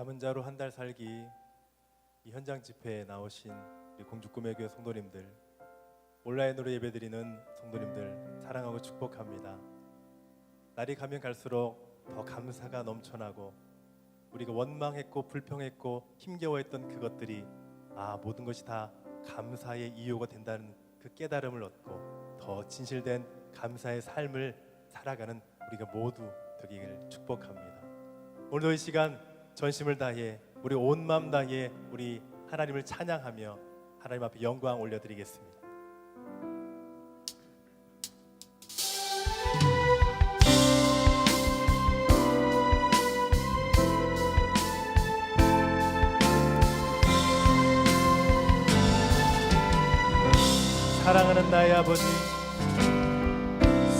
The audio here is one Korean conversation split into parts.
남은 자로 한 달 살기 이 현장 집회에 나오신 우리 공주꿈의교회 성도님들, 온라인으로 예배드리는 성도님들 사랑하고 축복합니다. 날이 가면 갈수록 더 감사가 넘쳐나고 우리가 원망했고 불평했고 힘겨워했던 그것들이 모든 것이 다 감사의 이유가 된다는 그 깨달음을 얻고 더 진실된 감사의 삶을 살아가는 우리가 모두 되기를 축복합니다. 오늘도 이 시간 전심을 다해 우리 온 마음 다해 우리 하나님을 찬양하며 하나님 앞에 영광 올려드리겠습니다. 사랑하는 나의 아버지,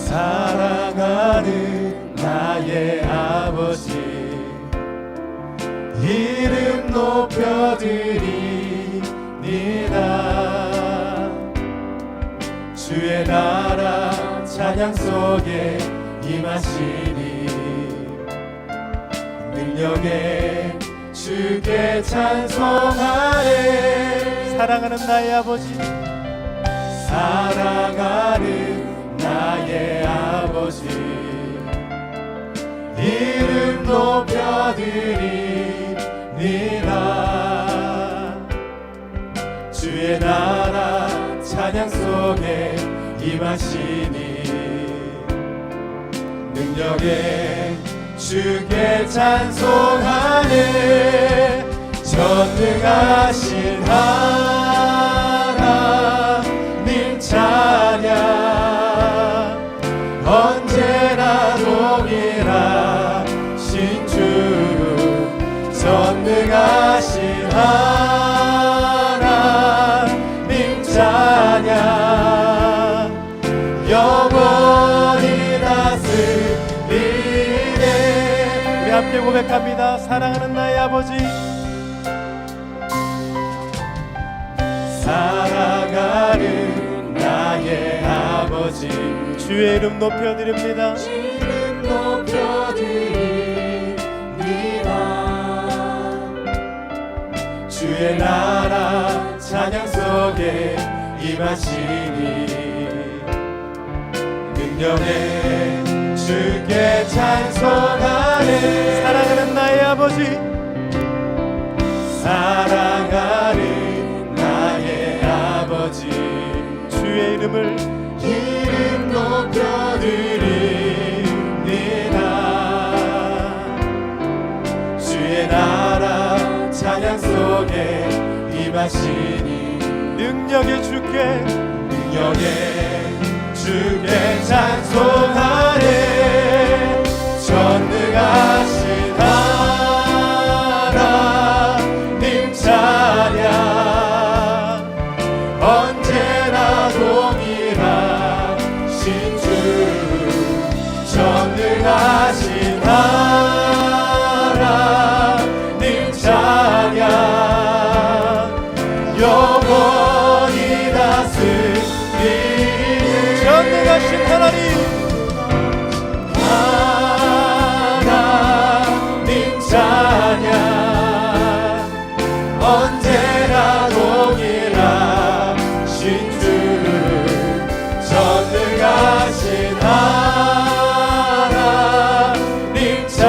사랑하는 나의 아버지, 이름 높여드립니다. 주의 나라 찬양 속에 임하시니 능력에 주께 찬송하네. 사랑하는 나의 아버지, 사랑하는 나의 아버지, 이름 높여드립니다. 주의 나라 찬양 속에 임하시니 능력에 주께 찬송하네. 전능하신 하나님 찬양 언제나 동일하신 주, 전능하신 하나님 찬양 영원히 다스리네. 우리 함께 고백합니다. 사랑하는 나의 아버지, 사랑하는 나의 아버지, 주의 이름 높여드립니다. 이름 높여드립니다. 주의 나라 찬양 속에 임하시니 능력에 주께 찬송하네. 사랑하는 나의 아버지, 사랑하는 나의 아버지, 주의 이름 높여드립니다. 주의 나라 찬양 속에 임하시니 능력에 주께 찬송하네. 전능하신 하나님 찬양 언제나 동일하신 주, 전능하신 하나님 찬양 영원히 다스리네. 전능하신 하나님, 하나님 찬양 언제나 동일하신 주, 전능하신 하나님 찬양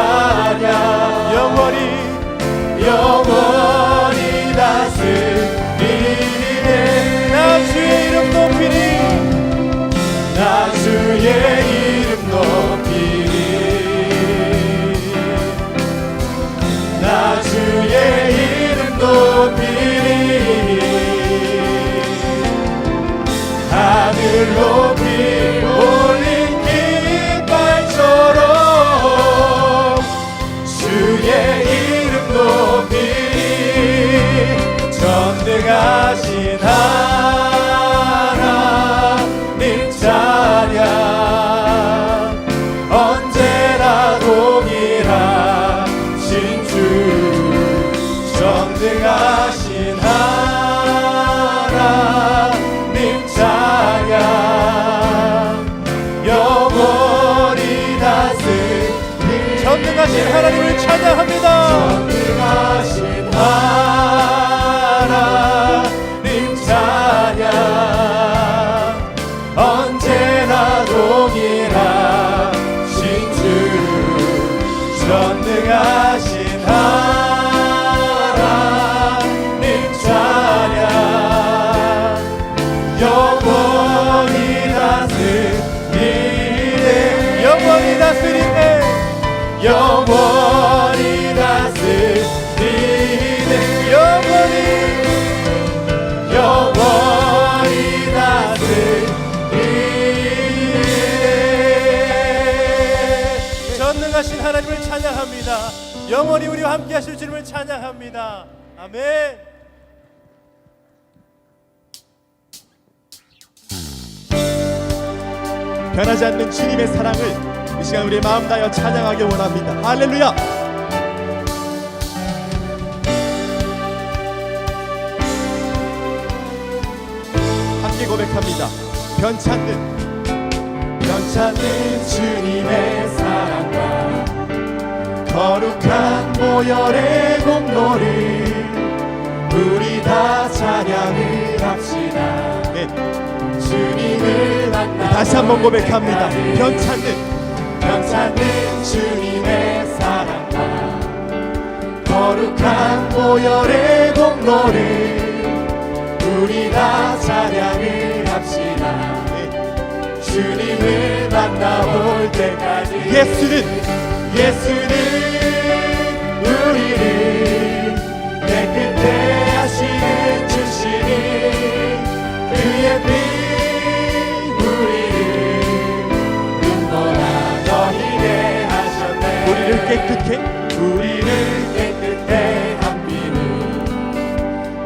전능하신 하나님을 찬양합니다. 전능하신 하나님 찬양 언제나 동일하신 주 전능하신 하나님 찬양 영원히 다스리네 영원히 다스리네 영원히 다스리네 영원히 다스리네 전능하신 하나님을 찬양합니다. 영원히 우리와 함께 하실 주님을 찬양합니다. 아멘. 변하지 않는 주님의 사랑을 이 시간 우리의 마음 다하여 찬양하기 원합니다. 할렐루야. 함께 고백합니다. 변찮는 주님의 사랑과 거룩한 보혈의 공로를 우리 다 찬양을 합시다. 네. 주님을 만나 다시 한번 고백합니다. 변찮는 주님의 사랑과 거룩한 보혈의 공로를 우리 다 찬양을 합시다. 주님을 만나볼 때까지 예수는 우리를 깨끗해 하시는 주시니 그의 피 우리를 깨끗해 한 비누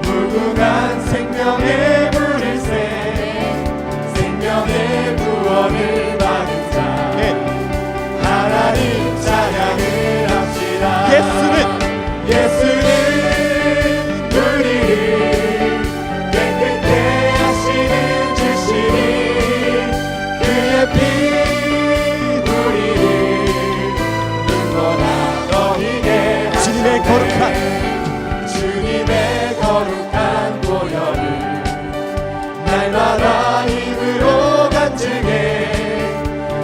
무궁한 생명의 물을 새 생명의 구원을 받은 자 하나님 찬양을 합시다. 예수는 우리를 깨끗해 하시는 주시니 그의 피 주님의 거룩한 보혈을 날마다 입으로 간증해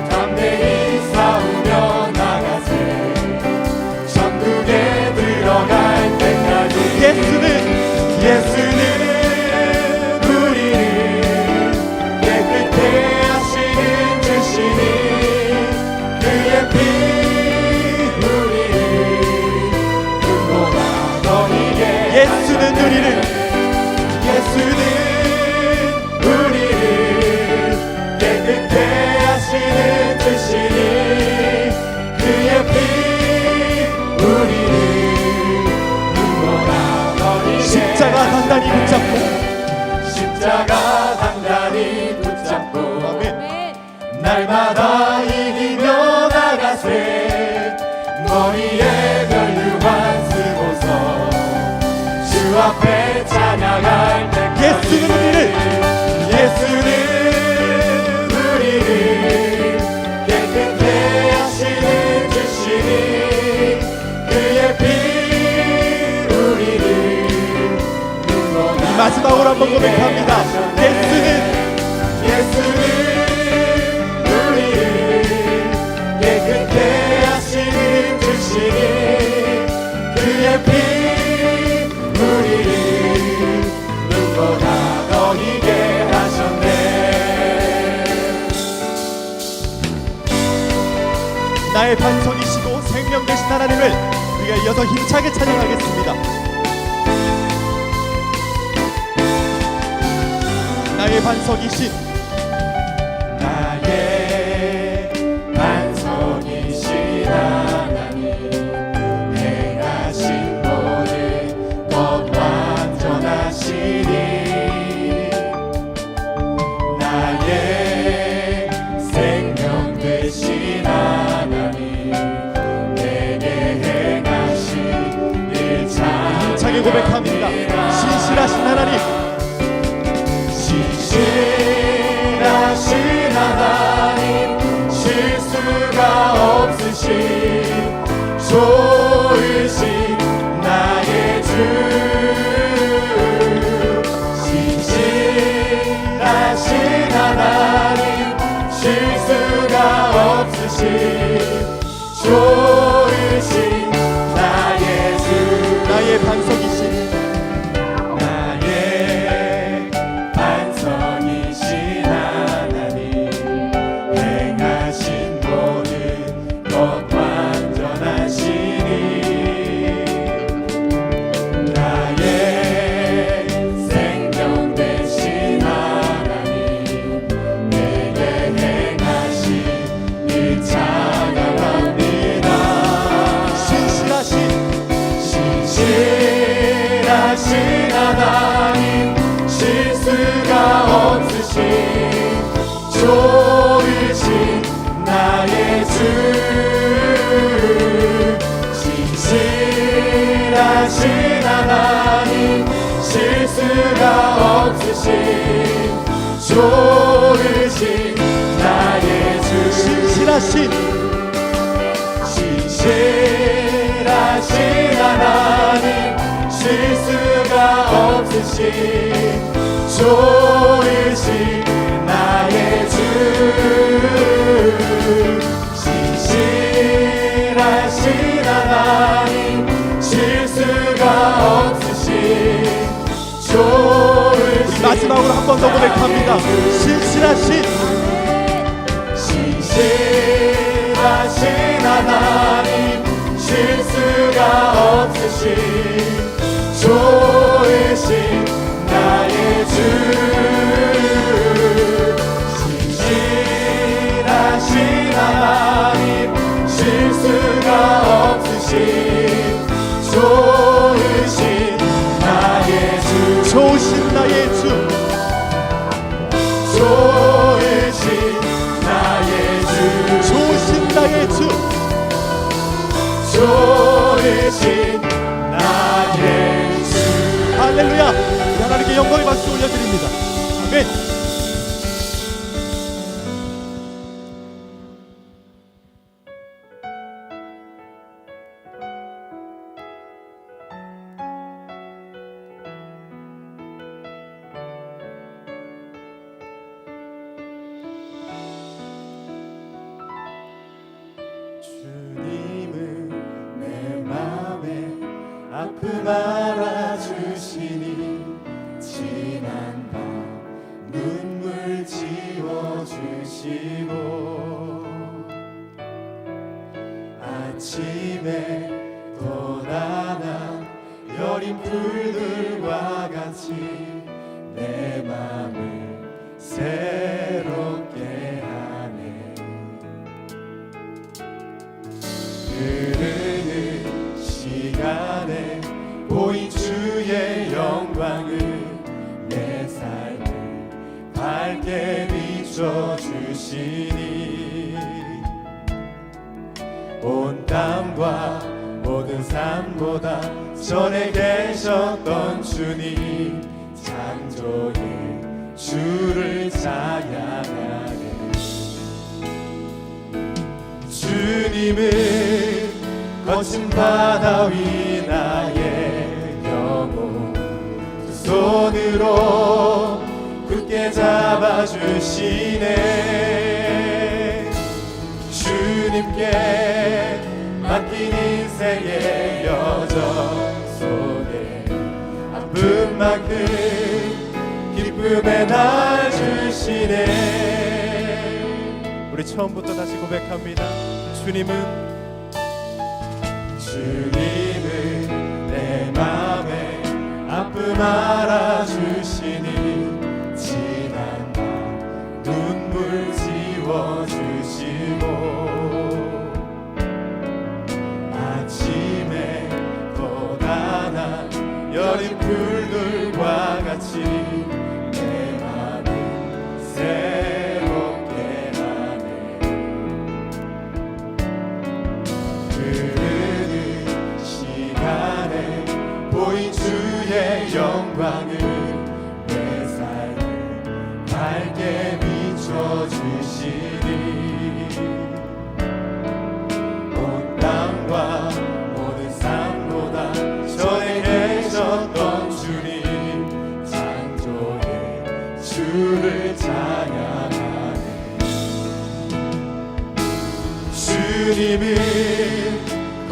담대히 싸우며 나가세 천국에 들어갈 때까지 예수는 우리를 깨끗해 하시는 주시니 그의 피 예수는 우리를 깨끗해 하시는 주시니 그의 피 우리를 눈보라 너희에게 십자가 단단히 붙잡고 아멘. 날마다 이기며 나가세 머리에 멸류관 쓰고서 주 앞에 찬양할 때까지 예수는 우리를 깨끗해 하시는 주시니 그의 피 우리를 눈보라 마지막으로 한번 고백합니다. 예수는 우리를 깨끗해 하시는 주시니 그의 피 우리를 눈보라 너희게 하셨네. 나의 반석이시고 생명 되신 하나님을 우리가 이어서 힘차게 찬양하겠습니다. 나의 반석이신 하나님 행하신 모든 것 완전하시니 나의 생명 되신 하나님 내게 행하신 일 힘차게 고백합니다. 신실하신 하나님 실수가 없으신 좋으신 나의 주 나의 반석이신 나의 반석이신 하나님 행하신 모든 것 완전하시니 나의 생명 되신 하나님 내게 행하신 일 찬양합니다 신실하신 신실하신 하나님 실수가 없으신 좋으신 나의 주 신실하신 하나님 실수가 없으신 좋으신 나의 주 신실하신 신실하신 하나님 실수가 없으신 좋으신 나의 주 신실하신 하나님 실수가 없으신 좋으신 마지막으로 한 번 더 고백합니다. 신실하신 신실하신 하나님 실수가 없으신 좋으신 나의 주 신실하신 하나님 실수가 없으신 좋으신 나의 주 좋으신 나의 주 좋으신 나의 주 좋으신 나의 주 좋으신 나의 주 할렐루야. 하나님께 영광의 박수 올려드립니다. 아멘. 주님은 내 맘에 아픔 알아주시니 지난 밤 눈물 지워주시고 아침에 돋아난 여린 풀들과 같이 내 맘을 새롭게 하네 흐르는 시간에 보인 주의 영광을 내 삶을 밝게 비춰주시니 온 땅과 모든 삶보다 전에 계셨던 주님 창조의 주를 찬양하네 주님은 거친 바다 위 나의 영혼 두 손으로 굳게 잡아주시네 주님께 맡긴 인생의 여정 속에 아픔만큼 기쁨의 날 주시네 우리 처음부터 다시 고백합니다. 주님은 내 맘에 아픔 알아주시니 지난 밤 눈물 지워주시고 아침에 돋아난 여린 풀들과 같이 내 맘을 새롭게 하네 흐르는 시간에 보인 주의 영광을 내 삶을 밝게 비춰주시니 온 땅과 모든 삶보다 전에 계셨던 주님 창조의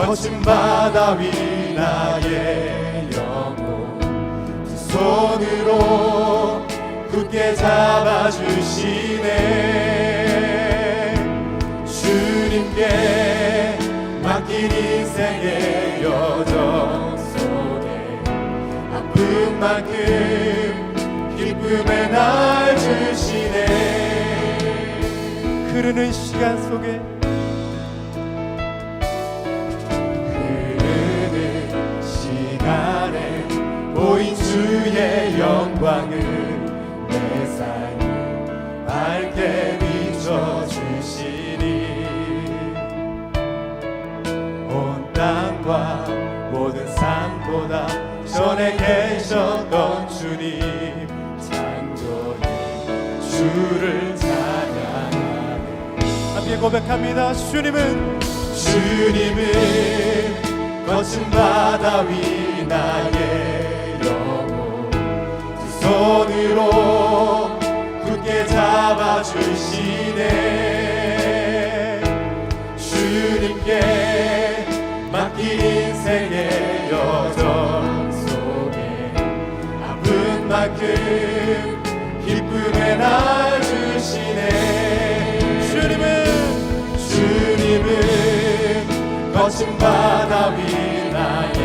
거친 바다 위 나의 영혼 두 손으로 굳게 잡아주시네. 주님께 맡긴 인생의 여정 속에 아픈 만큼 기쁨의 날 주시네. 흐르는 시간 속에 흐르는 시간에 보인 주의 영광을 내 삶을 밝게 비춰주시니 온 땅과 모든 산보다 전에 계셨던 주님 창조인 주를 찬양하네. 함께 고백합니다. 주님은 거친 바다 위 나의 영혼 두 손으로 굳게 잡아주시네. 주님께 맡긴 인생의 여정 속에 아픈 만큼 기쁨의 날 주시네. 주님은 거친 바다 위 나의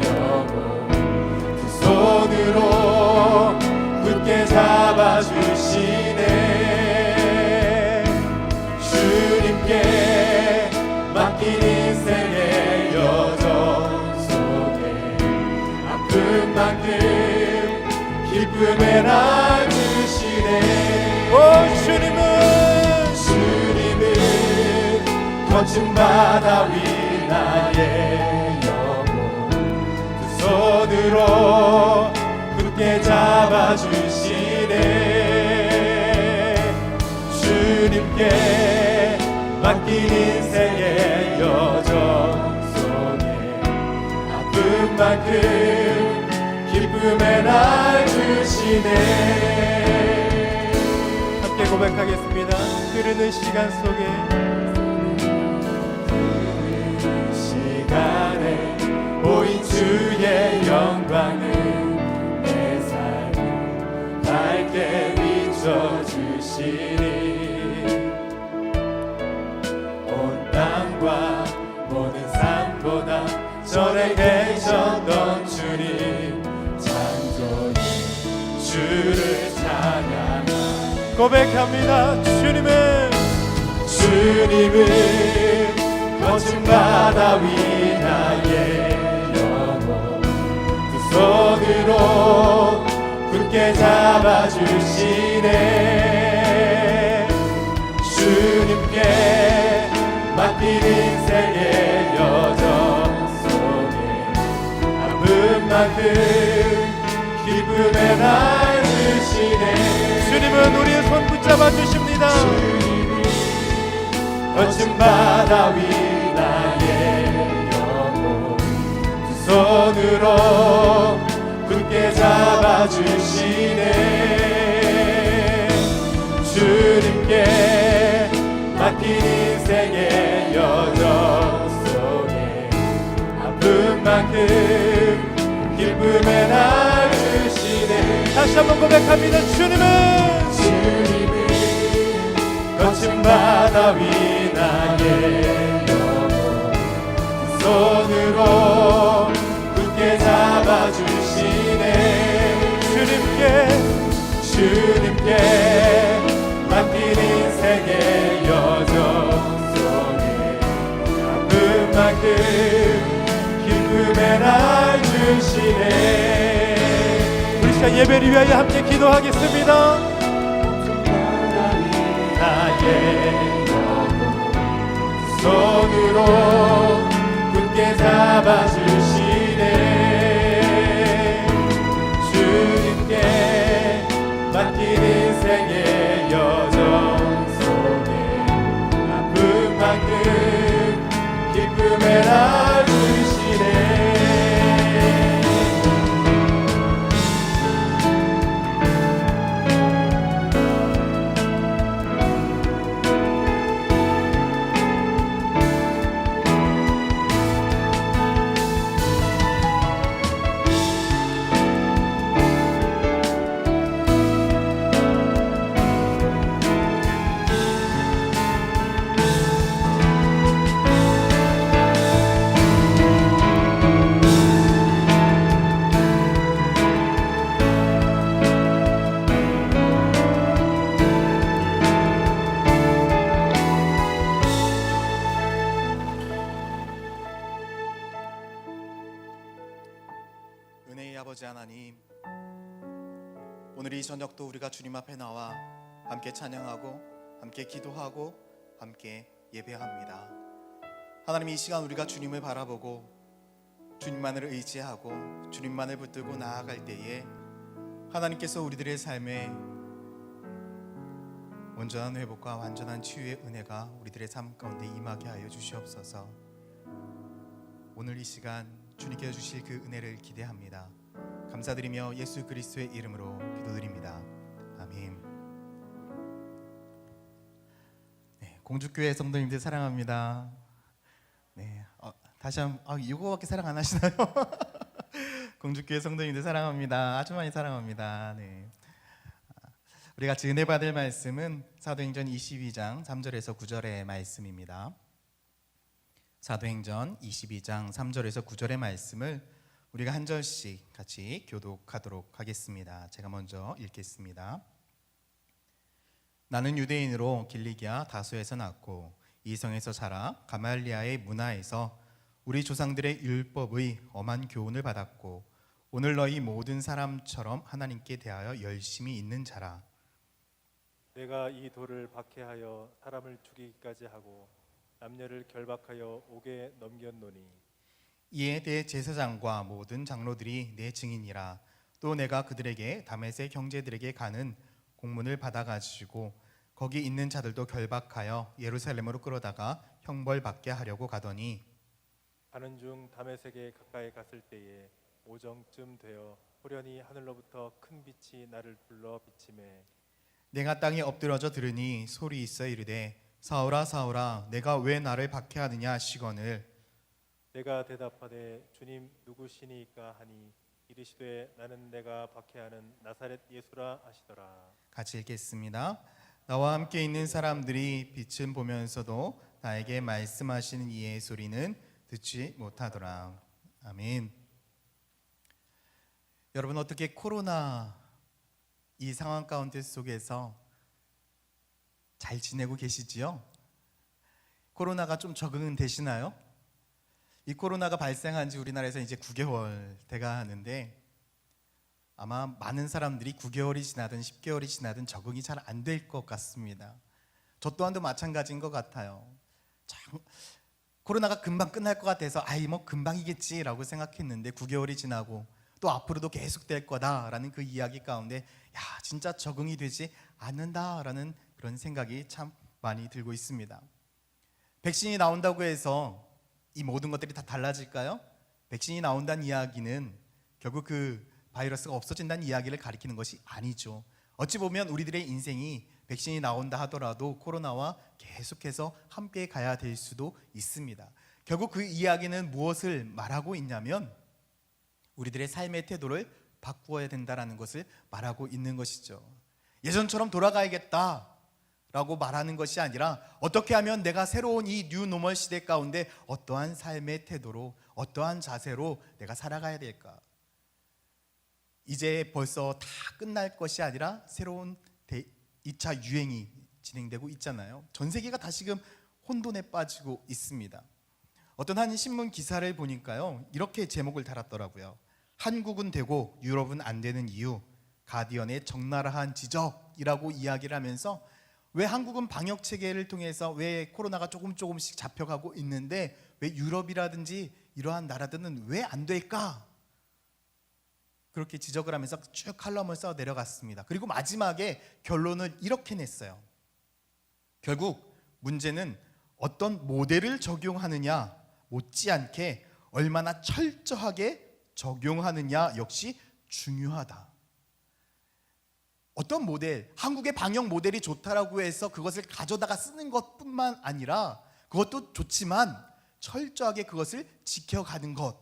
영혼 두 손으로 굳게 잡아주시네. 주님께 맡긴 인생의 여정 속에 아픈 만큼 기쁨의 날 주시네. 오 주님은 거친 바다 위 나의 영혼 두 손으로 굳게 잡아주시네. 주님께 맡긴 인생의 여정 속에 아픈 만큼 기쁨의 날 주시네. 함께 고백하겠습니다. 흐르는 시간 속에 시간에 보인 주의 영광을 내 삶을 밝게 비춰주시니 온 땅과 모든 산보다 전에 계셨던 주님 창조인 주를 찬양하네. 고백합니다. 주님은 거친 바다 위 나의 영혼 두 손으로 굳게 잡아주시네. 주님께 맡긴 인생의 여정 속에 아픈 만큼 기쁨의 날 주시네. 주님은 우리의 손 붙잡아 주십니다. 거친 바다 위 나의 영혼 두 손으로 굳게 잡아주시네. 주님께 맡긴 인생의 여정 속에 아픈 만큼 기쁨의 날 주시네. 다시 한번 고백합니다. 주님은 거친 바다 위 나의 영혼 두 손으로 굳게 잡아주시네. 주님께 맡긴 인생의 여정 속에 아픈 만큼 기쁨의 날 주시네. 우리 시간 예배를 위하여 함께 기도하겠습니다. 나의 영혼 손으로 굳게 잡아주시네. 주님께 맡긴 인생의 여정 속에 아픈 만큼 기쁨의 날 주시네. 아버지 하나님, 오늘 이 저녁도 우리가 주님 앞에 나와 함께 찬양하고 함께 기도하고 함께 예배합니다. 하나님, 이 시간 우리가 주님을 바라보고 주님만을 의지하고 주님만을 붙들고 나아갈 때에 하나님께서 우리들의 삶에 온전한 회복과 완전한 치유의 은혜가 우리들의 삶 가운데 임하게 하여 주시옵소서. 오늘 이 시간 주님께서 주실 그 은혜를 기대합니다. 감사드리며 예수 그리스도의 이름으로 기도드립니다. 아멘. 네, 공주교회 성도님들 사랑합니다. 네, 다시 한번 이거밖에 사랑 안 하시나요? 공주교회 성도님들 사랑합니다. 아주 많이 사랑합니다. 네. 우리 같이 은혜 받을 말씀은 사도행전 22장 3절에서 9절의 말씀입니다. 사도행전 22장 3절에서 9절의 말씀을 우리가 한 절씩 같이 교독하도록 하겠습니다. 제가 먼저 읽겠습니다. 나는 유대인으로 길리기아 다소에서 났고 이 성에서 자라 가말리아의 문화에서 우리 조상들의 율법의 엄한 교훈을 받았고 오늘 너희 모든 사람처럼 하나님께 대하여 열심히 있는 자라. 내가 이 돌을 박해하여 사람을 죽이기까지 하고 남녀를 결박하여 옥에 넘겼노니 이에 대제사장과 모든 장로들이 내 증인이라. 또 내가 그들에게 다메섹 형제들에게 가는 공문을 받아가지고 거기 있는 자들도 결박하여 예루살렘으로 끌어다가 형벌받게 하려고 가더니 가는 중 다메섹에 가까이 갔을 때에 오정쯤 되어 호련히 하늘로부터 큰 빛이 나를 불러 비치매 내가 땅에 엎드러져 들으니 소리 있어 이르되 사울아 사울아 내가 왜 나를 박해하느냐 하시거늘 내가 대답하되 주님 누구시니까 하니 이르시되 나는 내가 박해하는 나사렛 예수라 하시더라. 같이 읽겠습니다. 나와 함께 있는 사람들이 빛을 보면서도 나에게 말씀하시는 이의 소리는 듣지 못하더라. 아멘. 여러분, 어떻게 코로나 이 상황 가운데 속에서 잘 지내고 계시지요? 코로나가 좀 적응은 되시나요? 이 코로나가 발생한 지 우리나라에서 이제 9개월 돼가 하는데 아마 많은 사람들이 9개월이 지나든 10개월이 지나든 적응이 잘 안 될 것 같습니다. 저 또한도 마찬가지인 것 같아요. 참, 코로나가 금방 끝날 것 같아서 뭐 금방이겠지라고 생각했는데 9개월이 지나고 또 앞으로도 계속될 거다라는 그 이야기 가운데 진짜 적응이 되지 않는다라는 그런 생각이 참 많이 들고 있습니다. 백신이 나온다고 해서 이 모든 것들이 다 달라질까요? 백신이 나온다는 이야기는 결국 그 바이러스가 없어진다는 이야기를 가리키는 것이 아니죠. 어찌 보면 우리들의 인생이 백신이 나온다 하더라도 코로나와 계속해서 함께 가야 될 수도 있습니다. 결국 그 이야기는 무엇을 말하고 있냐면 우리들의 삶의 태도를 바꾸어야 된다는 것을 말하고 있는 것이죠. 예전처럼 돌아가야겠다라고 말하는 것이 아니라 어떻게 하면 내가 새로운 이 뉴노멀 시대 가운데 어떠한 삶의 태도로 어떠한 자세로 내가 살아가야 될까. 이제 벌써 다 끝날 것이 아니라 새로운 2차 유행이 진행되고 있잖아요. 전 세계가 다시금 혼돈에 빠지고 있습니다. 어떤 한 신문 기사를 보니까요, 이렇게 제목을 달았더라고요. 한국은 되고 유럽은 안 되는 이유, 가디언의 적나라한 지적이라고 이야기를 하면서 왜 한국은 방역 체계를 통해서 왜 코로나가 조금씩 잡혀가고 있는데 왜 유럽이라든지 이러한 나라들은 왜 안 될까? 그렇게 지적을 하면서 쭉 칼럼을 써 내려갔습니다. 그리고 마지막에 결론을 이렇게 냈어요. 결국 문제는 어떤 모델을 적용하느냐 못지않게 얼마나 철저하게 적용하느냐 역시 중요하다. 어떤 모델, 한국의 방역 모델이 좋다라고 해서 그것을 가져다가 쓰는 것뿐만 아니라 그것도 좋지만 철저하게 그것을 지켜가는 것.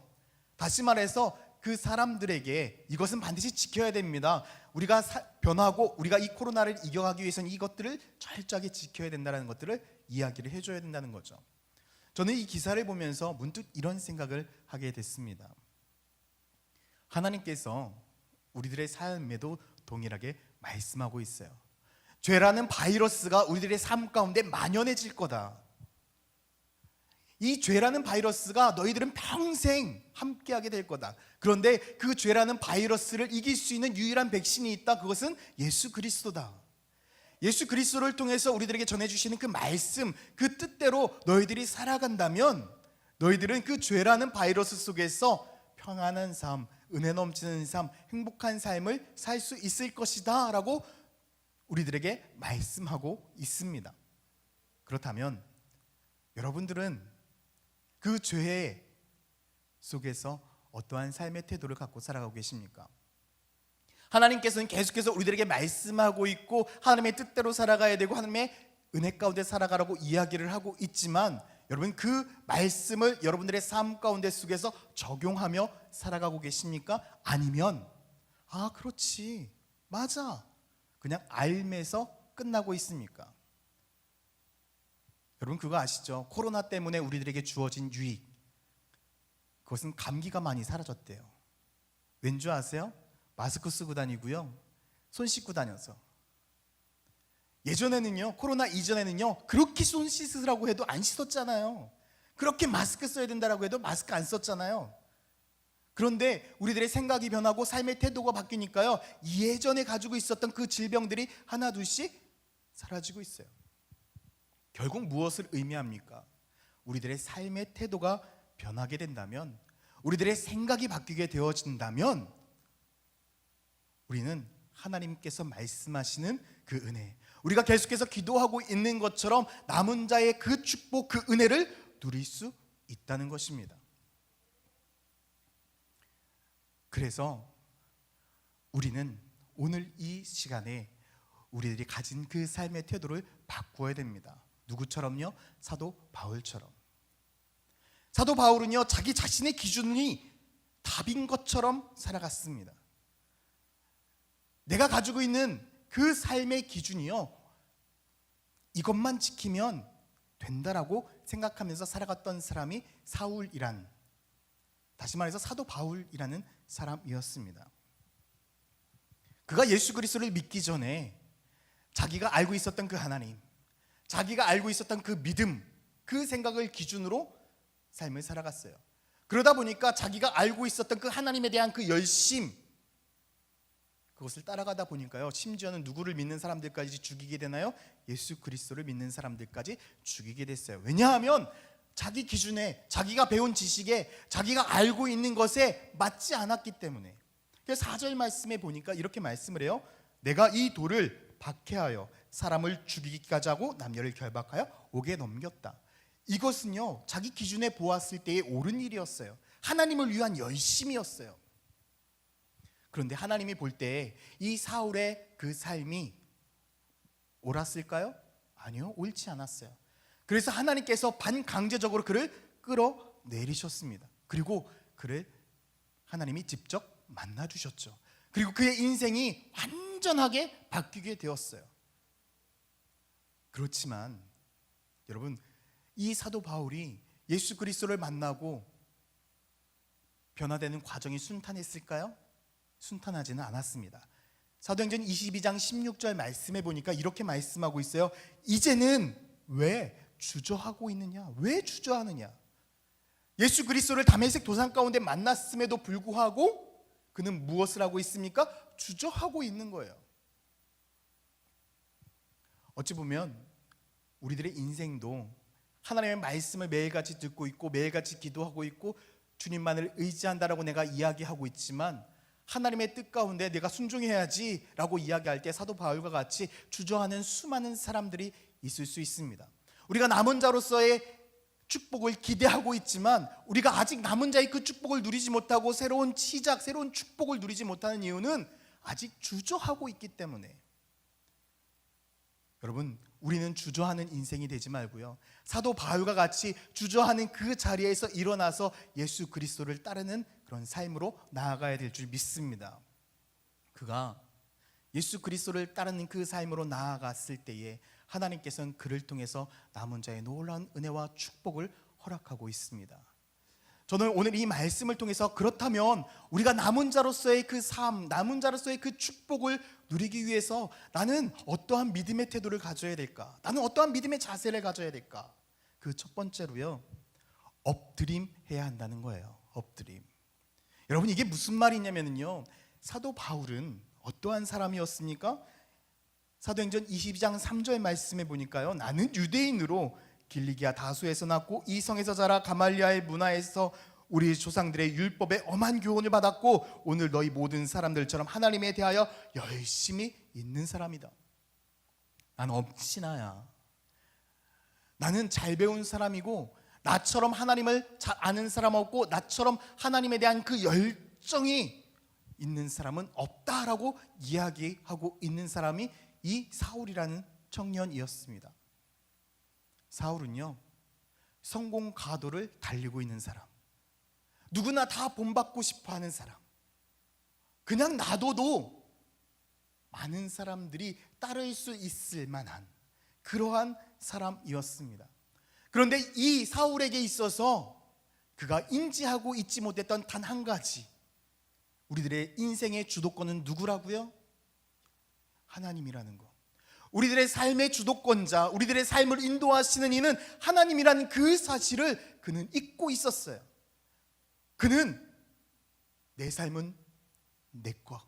다시 말해서 그 사람들에게 이것은 반드시 지켜야 됩니다. 우리가 변하고 우리가 이 코로나를 이겨가기 위해서는 이것들을 철저하게 지켜야 된다는 것들을 이야기를 해줘야 된다는 거죠. 저는 이 기사를 보면서 문득 이런 생각을 하게 됐습니다. 하나님께서 우리들의 삶에도 동일하게 말씀하고 있어요. 죄라는 바이러스가 우리들의 삶 가운데 만연해질 거다. 이 죄라는 바이러스가 너희들은 평생 함께하게 될 거다. 그런데 그 죄라는 바이러스를 이길 수 있는 유일한 백신이 있다. 그것은 예수 그리스도다. 예수 그리스도를 통해서 우리들에게 전해주시는 그 말씀, 그 뜻대로 너희들이 살아간다면 너희들은 그 죄라는 바이러스 속에서 평안한 삶, 은혜 넘치는 삶, 행복한 삶을 살 수 있을 것이다 라고 우리들에게 말씀하고 있습니다. 그렇다면 여러분들은 그 죄 속에서 어떠한 삶의 태도를 갖고 살아가고 계십니까? 하나님께서는 계속해서 우리들에게 말씀하고 있고 하나님의 뜻대로 살아가야 되고 하나님의 은혜 가운데 살아가라고 이야기를 하고 있지만 여러분 그 말씀을 여러분들의 삶 가운데 속에서 적용하며 살아가고 계십니까? 아니면 아 그렇지 맞아 그냥 알면서 끝나고 있습니까? 여러분 그거 아시죠? 코로나 때문에 우리들에게 주어진 유익, 그것은 감기가 많이 사라졌대요. 왠지 아세요? 마스크 쓰고 다니고요, 손 씻고 다녀서. 예전에는요, 코로나 이전에는요, 그렇게 손 씻으라고 해도 안 씻었잖아요. 그렇게 마스크 써야 된다라고 해도 마스크 안 썼잖아요. 그런데 우리들의 생각이 변하고 삶의 태도가 바뀌니까요, 예전에 가지고 있었던 그 질병들이 하나 둘씩 사라지고 있어요. 결국 무엇을 의미합니까? 우리들의 삶의 태도가 변하게 된다면, 우리들의 생각이 바뀌게 되어진다면 우리는 하나님께서 말씀하시는 그 은혜, 우리가 계속해서 기도하고 있는 것처럼 남은 자의 그 축복, 그 은혜를 누릴 수 있다는 것입니다. 그래서 우리는 오늘 이 시간에 우리들이 가진 그 삶의 태도를 바꾸어야 됩니다. 누구처럼요? 사도 바울처럼. 사도 바울은요, 자기 자신의 기준이 답인 것처럼 살아갔습니다. 내가 가지고 있는 그 삶의 기준이요, 이것만 지키면 된다라고 생각하면서 살아갔던 사람이 사울이란, 다시 말해서 사도 바울이라는 사람이었습니다. 그가 예수 그리스도를 믿기 전에 자기가 알고 있었던 그 하나님, 자기가 알고 있었던 그 믿음, 그 생각을 기준으로 삶을 살아갔어요. 그러다 보니까 자기가 알고 있었던 그 하나님에 대한 그 열심, 그것을 따라가다 보니까요, 심지어는 누구를 믿는 사람들까지 죽이게 되나요? 예수 그리스도를 믿는 사람들까지 죽이게 됐어요. 왜냐하면 자기 기준에, 자기가 배운 지식에, 자기가 알고 있는 것에 맞지 않았기 때문에. 그래서 4절 말씀에 보니까 이렇게 말씀을 해요. 내가 이 돌을 박해하여 사람을 죽이기까지 하고 남녀를 결박하여 옥에 넘겼다. 이것은요, 자기 기준에 보았을 때의 옳은 일이었어요. 하나님을 위한 열심이었어요. 그런데 하나님이 볼 때 이 사울의 그 삶이 옳았을까요? 아니요, 옳지 않았어요. 그래서 하나님께서 반강제적으로 그를 끌어내리셨습니다. 그리고 그를 하나님이 직접 만나주셨죠. 그리고 그의 인생이 완전하게 바뀌게 되었어요. 그렇지만 여러분, 이 사도 바울이 예수 그리스도를 만나고 변화되는 과정이 순탄했을까요? 순탄하지는 않았습니다. 사도행전 22장 16절 말씀해 보니까 이렇게 말씀하고 있어요. 이제는 왜 주저하고 있느냐? 왜 주저하느냐? 예수 그리스도를 다메섹 도상 가운데 만났음에도 불구하고 그는 무엇을 하고 있습니까? 주저하고 있는 거예요. 어찌 보면 우리들의 인생도 하나님의 말씀을 매일같이 듣고 있고 매일같이 기도하고 있고 주님만을 의지한다라고 내가 이야기하고 있지만 하나님의 뜻 가운데 내가 순종해야지 라고 이야기할 때 사도 바울과 같이 주저하는 수많은 사람들이 있을 수 있습니다. 우리가 남은 자로서의 축복을 기대하고 있지만 우리가 아직 남은 자의 그 축복을 누리지 못하고 새로운 시작, 새로운 축복을 누리지 못하는 이유는 아직 주저하고 있기 때문에. 여러분, 우리는 주저하는 인생이 되지 말고요, 사도 바울과 같이 주저하는 그 자리에서 일어나서 예수 그리스도를 따르는 그런 삶으로 나아가야 될 줄 믿습니다. 그가 예수 그리스도를 따르는 그 삶으로 나아갔을 때에 하나님께서는 그를 통해서 남은 자의 놀라운 은혜와 축복을 허락하고 있습니다. 저는 오늘 이 말씀을 통해서 그렇다면 우리가 남은 자로서의 그 삶, 남은 자로서의 그 축복을 누리기 위해서 나는 어떠한 믿음의 태도를 가져야 될까? 나는 어떠한 믿음의 자세를 가져야 될까? 그 첫 번째로요, 엎드림해야 한다는 거예요. 엎드림. 여러분, 이게 무슨 말이냐면요, 사도 바울은 어떠한 사람이었습니까? 사도행전 22장 3절 말씀에 보니까요, 나는 유대인으로 길리기아 다수에서 났고 이 성에서 자라 가말리아의 문화에서 우리 조상들의 율법에 엄한 교훈을 받았고 오늘 너희 모든 사람들처럼 하나님에 대하여 열심히 있는 사람이다. 나는 엄친아야. 나는 잘 배운 사람이고 나처럼 하나님을 잘 아는 사람 없고 나처럼 하나님에 대한 그 열정이 있는 사람은 없다라고 이야기하고 있는 사람이 이 사울이라는 청년이었습니다. 사울은요, 성공 가도를 달리고 있는 사람, 누구나 다 본받고 싶어하는 사람, 그냥 놔둬도 많은 사람들이 따를 수 있을 만한 그러한 사람이었습니다. 그런데 이 사울에게 있어서 그가 인지하고 있지 못했던 단 한 가지, 우리들의 인생의 주도권은 누구라고요? 하나님이라는 것. 우리들의 삶의 주도권자, 우리들의 삶을 인도하시는 이는 하나님이라는 그 사실을 그는 잊고 있었어요. 그는 내 삶은 내 거,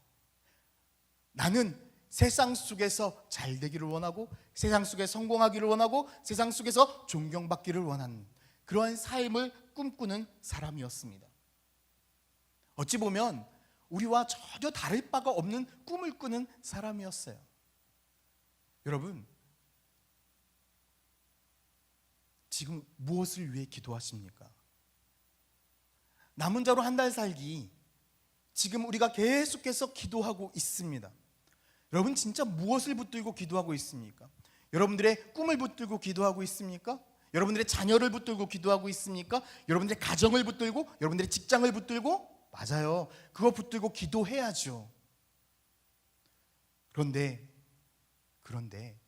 나는 세상 속에서 잘 되기를 원하고 세상 속에 성공하기를 원하고 세상 속에서 존경받기를 원하는 그러한 삶을 꿈꾸는 사람이었습니다. 어찌 보면 우리와 전혀 다를 바가 없는 꿈을 꾸는 사람이었어요. 여러분, 지금 무엇을 위해 기도하십니까? 남은 자로 한 달 살기, 지금 우리가 계속해서 기도하고 있습니다. 여러분, 진짜 무엇을 붙들고 기도하고 있습니까? 여러분들의 꿈을 붙들고 기도하고 있습니까? 여러분들의 자녀를 붙들고 기도하고 있습니까? 여러분들의 가정을 붙들고, 여러분들의 직장을 붙들고? 맞아요, 그거 붙들고 기도해야죠. 그런데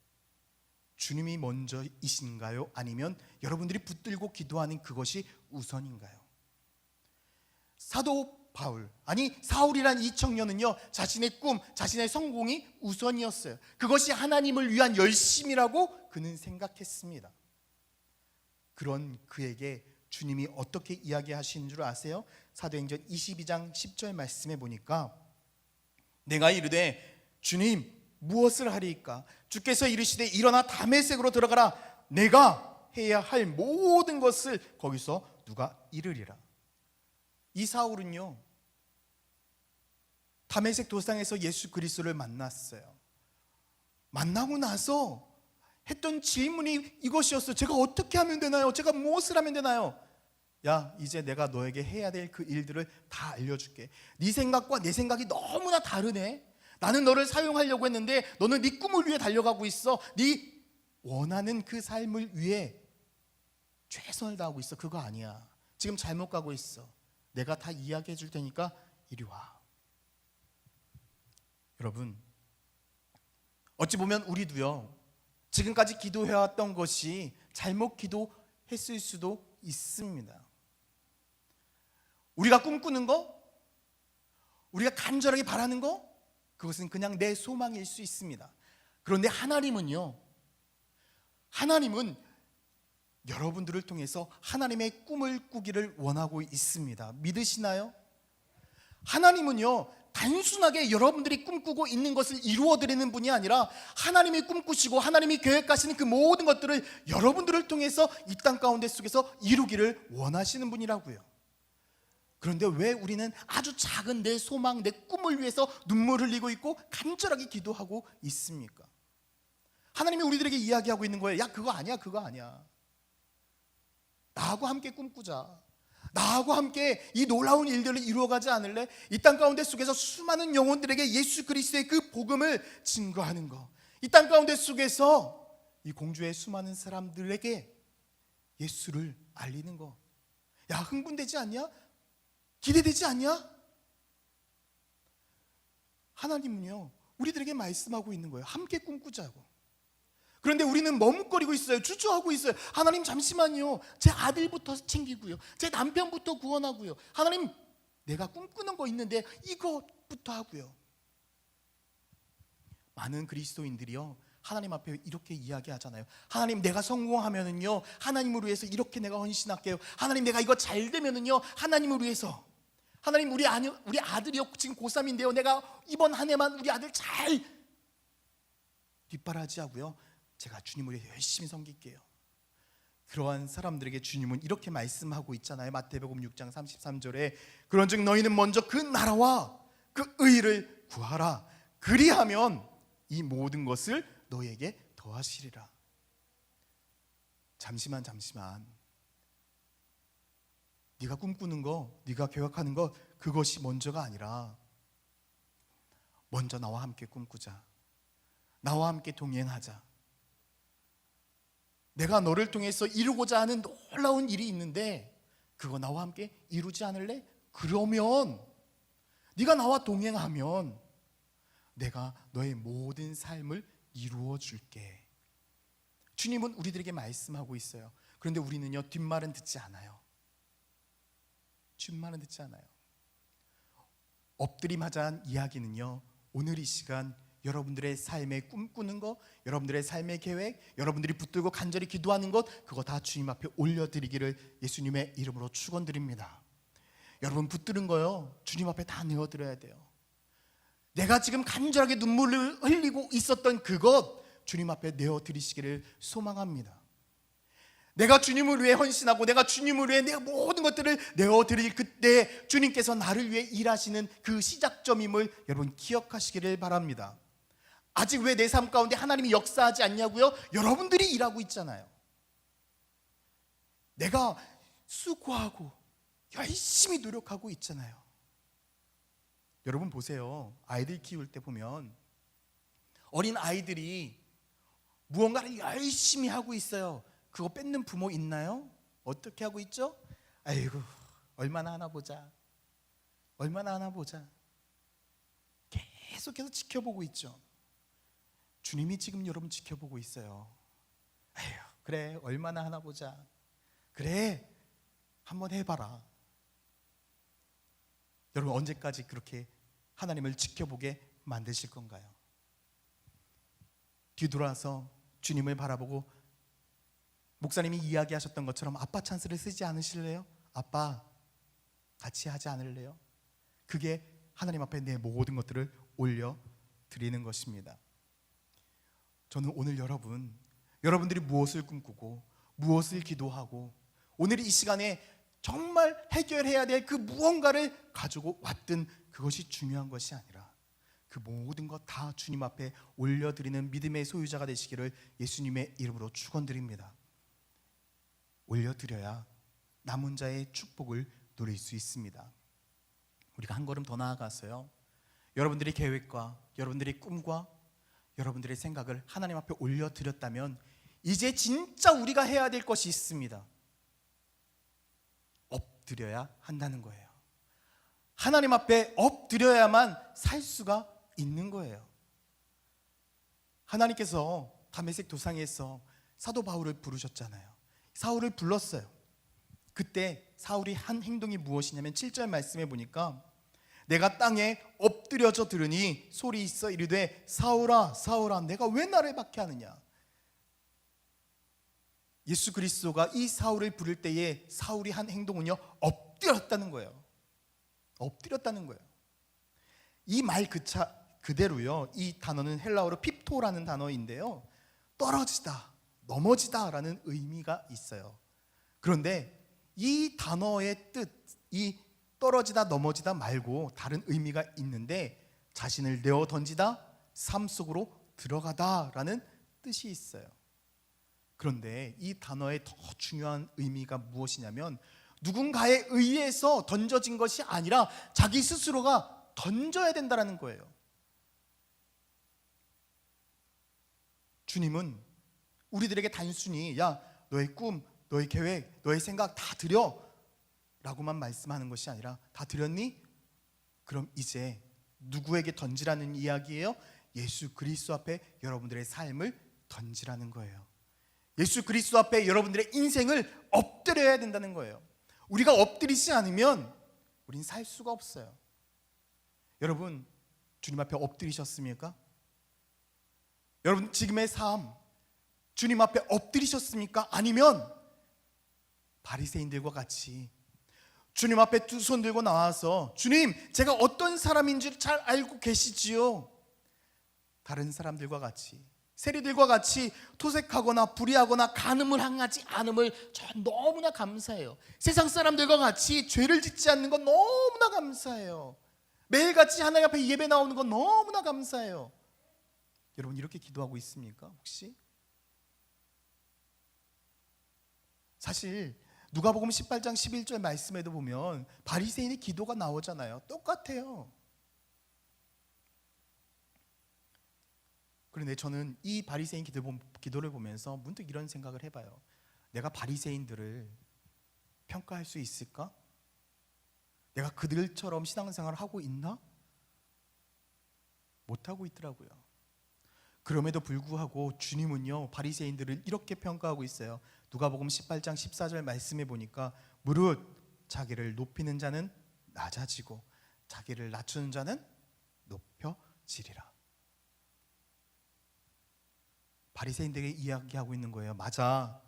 주님이 먼저이신가요? 아니면 여러분들이 붙들고 기도하는 그것이 우선인가요? 사도 바울, 아니 사울이란 이 청년은요, 자신의 꿈, 자신의 성공이 우선이었어요. 그것이 하나님을 위한 열심이라고 그는 생각했습니다. 그런 그에게 주님이 어떻게 이야기하신 줄 아세요? 사도행전 22장 10절 말씀에 보니까 내가 이르되 주님 무엇을 하리이까? 주께서 이르시되 일어나 다메섹으로 들어가라. 내가 해야 할 모든 것을 거기서 누가 이르리라. 이 사울은요, 다메섹 도상에서 예수 그리스도를 만났어요. 만나고 나서 했던 질문이 이것이었어요. 제가 어떻게 하면 되나요? 제가 무엇을 하면 되나요? 야, 이제 내가 너에게 해야 될 그 일들을 다 알려줄게. 네 생각과 내 생각이 너무나 다르네. 나는 너를 사용하려고 했는데 너는 네 꿈을 위해 달려가고 있어. 네 원하는 그 삶을 위해 최선을 다하고 있어. 그거 아니야. 지금 잘못 가고 있어. 내가 다 이야기해 줄 테니까 이리 와. 여러분, 어찌 보면 우리도요, 지금까지 기도해왔던 것이 잘못 기도했을 수도 있습니다. 우리가 꿈꾸는 거, 우리가 간절하게 바라는 거, 그것은 그냥 내 소망일 수 있습니다. 그런데 하나님은 여러분들을 통해서 하나님의 꿈을 꾸기를 원하고 있습니다. 믿으시나요? 하나님은요, 단순하게 여러분들이 꿈꾸고 있는 것을 이루어드리는 분이 아니라 하나님이 꿈꾸시고 하나님이 계획하시는 그 모든 것들을 여러분들을 통해서 이 땅 가운데 속에서 이루기를 원하시는 분이라고요. 그런데 왜 우리는 아주 작은 내 소망, 내 꿈을 위해서 눈물 흘리고 있고 간절하게 기도하고 있습니까? 하나님이 우리들에게 이야기하고 있는 거예요. 야, 그거 아니야, 그거 아니야. 나하고 함께 꿈꾸자. 나하고 함께 이 놀라운 일들을 이루어가지 않을래? 이 땅 가운데 속에서 수많은 영혼들에게 예수 그리스도의 그 복음을 증거하는 거, 이 땅 가운데 속에서 이 공주의 수많은 사람들에게 예수를 알리는 거. 야, 흥분되지 않냐? 기대되지 않냐? 하나님은요, 우리들에게 말씀하고 있는 거예요. 함께 꿈꾸자고. 그런데 우리는 머뭇거리고 있어요. 주저하고 있어요. 하나님 잠시만요. 제 아들부터 챙기고요. 제 남편부터 구원하고요. 하나님, 내가 꿈꾸는 거 있는데 이것부터 하고요. 많은 그리스도인들이요, 하나님 앞에 이렇게 이야기하잖아요. 하나님, 내가 성공하면은요 하나님을 위해서 이렇게 내가 헌신할게요. 하나님, 내가 이거 잘 되면은요 하나님을 위해서. 하나님, 우리 아들이요 지금 고3인데요 내가 이번 한 해만 우리 아들 잘 뒷바라지하고요 제가 주님을 위해 열심히 섬길게요. 그러한 사람들에게 주님은 이렇게 말씀하고 있잖아요. 마태복음 6장 33절에 그런즉 너희는 먼저 그 나라와 그 의를 구하라. 그리하면 이 모든 것을 너희에게 더하시리라. 잠시만 네가 꿈꾸는 거, 네가 계획하는 거, 그것이 먼저가 아니라 먼저 나와 함께 꿈꾸자. 나와 함께 동행하자. 내가 너를 통해서 이루고자 하는 놀라운 일이 있는데 그거 나와 함께 이루지 않을래? 그러면 네가 나와 동행하면 내가 너의 모든 삶을 이루어 줄게. 주님은 우리들에게 말씀하고 있어요. 그런데 우리는요 뒷말은 듣지 않아요. 뒷말은 듣지 않아요. 엎드림하자한 이야기는요 오늘 이 시간 여러분들의 삶에 꿈꾸는 것, 여러분들의 삶의 계획, 여러분들이 붙들고 간절히 기도하는 것, 그거 다 주님 앞에 올려드리기를 예수님의 이름으로 축원드립니다. 여러분 붙드는 거요 주님 앞에 다 내어드려야 돼요. 내가 지금 간절하게 눈물을 흘리고 있었던 그것 주님 앞에 내어드리시기를 소망합니다. 내가 주님을 위해 헌신하고 내가 주님을 위해 내 모든 것들을 내어드릴 그때 주님께서 나를 위해 일하시는 그 시작점임을 여러분 기억하시기를 바랍니다. 아직 왜 내 삶 가운데 하나님이 역사하지 않냐고요? 여러분들이 일하고 있잖아요. 내가 수고하고 열심히 노력하고 있잖아요. 여러분 보세요. 아이들 키울 때 보면 어린 아이들이 무언가를 열심히 하고 있어요. 그거 뺏는 부모 있나요? 어떻게 하고 있죠? 아이고 얼마나 하나 보자. 얼마나 하나 보자. 계속해서 지켜보고 있죠. 주님이 지금 여러분 지켜보고 있어요. 아휴 그래 얼마나 하나 보자. 그래 한번 해봐라. 여러분 언제까지 그렇게 하나님을 지켜보게 만드실 건가요? 뒤돌아서 주님을 바라보고 목사님이 이야기하셨던 것처럼 아빠 찬스를 쓰지 않으실래요? 아빠 같이 하지 않을래요? 그게 하나님 앞에 내 모든 것들을 올려드리는 것입니다. 저는 오늘 여러분들이 무엇을 꿈꾸고 무엇을 기도하고 오늘 이 시간에 정말 해결해야 될 그 무언가를 가지고 왔든 그것이 중요한 것이 아니라 그 모든 것 다 주님 앞에 올려드리는 믿음의 소유자가 되시기를 예수님의 이름으로 축원드립니다. 올려드려야 남은 자의 축복을 누릴 수 있습니다. 우리가 한 걸음 더 나아가서요 여러분들의 계획과 여러분들의 꿈과 여러분들의 생각을 하나님 앞에 올려드렸다면 이제 진짜 우리가 해야 될 것이 있습니다. 엎드려야 한다는 거예요. 하나님 앞에 엎드려야만 살 수가 있는 거예요. 하나님께서 다메섹 도상에서 사도 바울을 부르셨잖아요. 사울을 불렀어요. 그때 사울이 한 행동이 무엇이냐면 7절 말씀해 보니까 내가 땅에 엎드려져 들으니 소리 있어 이르되 사울아 사울아 내가 왜 나를 박해하느냐. 예수 그리스도가 이 사울을 부를 때에 사울이 한 행동은요 엎드렸다는 거예요. 엎드렸다는 거예요. 이 말 그대로요 이 단어는 헬라어로 핍토라는 단어인데요 떨어지다 넘어지다 라는 의미가 있어요. 그런데 이 단어의 뜻, 이 떨어지다 넘어지다 말고 다른 의미가 있는데 자신을 내어 던지다, 삶 속으로 들어가다 라는 뜻이 있어요. 그런데 이 단어의 더 중요한 의미가 무엇이냐면 누군가에 의해서 던져진 것이 아니라 자기 스스로가 던져야 된다는 거예요. 주님은 우리들에게 단순히 야 너의 꿈, 너의 계획, 너의 생각 다 드려 라고만 말씀하는 것이 아니라 다 드렸니? 그럼 이제 누구에게 던지라는 이야기예요? 예수 그리스도 앞에 여러분들의 삶을 던지라는 거예요. 예수 그리스도 앞에 여러분들의 인생을 엎드려야 된다는 거예요. 우리가 엎드리지 않으면 우린 살 수가 없어요. 여러분 주님 앞에 엎드리셨습니까? 여러분 지금의 삶 주님 앞에 엎드리셨습니까? 아니면 바리새인들과 같이 주님 앞에 두 손 들고 나와서 주님 제가 어떤 사람인지 잘 알고 계시지요? 다른 사람들과 같이 세리들과 같이 토색하거나 불의하거나 간음을 행하지 않음을 전 너무나 감사해요. 세상 사람들과 같이 죄를 짓지 않는 건 너무나 감사해요. 매일같이 하나님 앞에 예배 나오는 건 너무나 감사해요. 여러분 이렇게 기도하고 있습니까? 혹시? 사실 누가복음 18장 11절 말씀에도 보면 바리새인의 기도가 나오잖아요. 똑같아요. 그런데 저는 이 바리새인 기도를 보면서 문득 이런 생각을 해봐요. 내가 바리새인들을 평가할 수 있을까? 내가 그들처럼 신앙생활을 하고 있나? 못하고 있더라고요. 그럼에도 불구하고 주님은요 바리새인들을 이렇게 평가하고 있어요. 누가복음 18장 14절 말씀해 보니까 무릇 자기를 높이는 자는 낮아지고 자기를 낮추는 자는 높여지리라. 바리새인들에게 이야기하고 있는 거예요. 맞아,